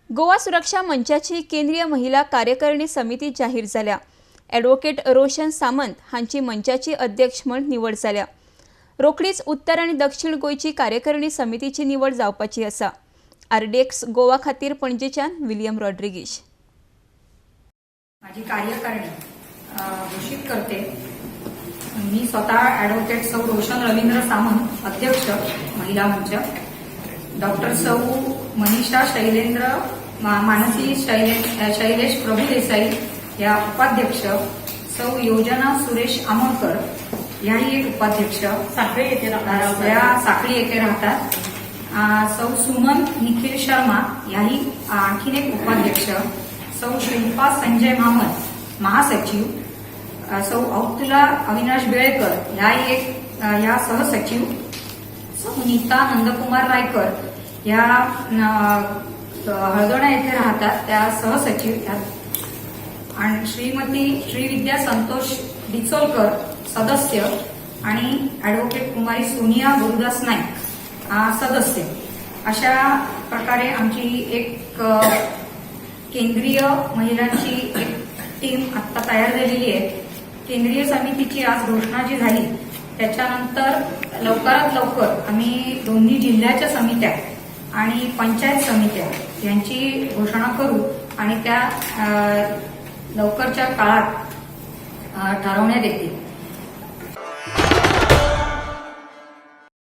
गोवा सुरक्षा मंचाची केंद्रीय महिला कार्यकारिणी समिती जाहीर झाल्या। ॲडव्होकेट रोशन सामंत हांची मंचाची अध्यक्ष म्हूण निवड झाल्या। रोखडीच उत्तर आणि दक्षिण गोयची कार्यकारिणी समितीची निवड जावपाची आसा। आरडीएक्स गोवा खातीर पणजेच्यान विलियम रॉड्रिगीज। माझी कार्यकारिणी घोषित करते। मी स्वतः ॲडव्होकेट सौ रोशन रवींद्र सामंत, अध्यक्ष महिला मंच, डॉक्टर सौ मनीषा शैलेंद्र मानसी शैलेश प्रभुदेसाई या उपाध्यक्ष, सौ योजना सुरेश आमोणकर याही एक उपाध्यक्ष, साखळी येथे राहतात। सौ सुमन निखिल शर्मा याही आणखीन एक उपाध्यक्ष, सौ शिल्पा संजय महमद महासचिव, सौ अब्दुल्ला अविनाश बेळेकर या सहसचिव, सौ नीता नंदकुमार रायकर या हळदोणा येथे राहतात त्या सहसचिव, आणि श्रीमती श्रीविद्या संतोष डिचोलकर सदस्य, आणि ॲडव्होकेट कुमारी सोनिया गुरुदास नाईक सदस्य। अशा प्रकारे आमची एक केंद्रीय महिलांची एक टीम आता तयार झालेली आहे। केंद्रीय समितीची आज घोषणा जी झाली त्याच्यानंतर लवकरात लवकर आम्ही दोन्ही जिल्ह्याच्या समित्या आणि पंचायत समित्या यांची घोषणा करू आणि त्या लवकरच्या काळात ठरवण्यात येतील।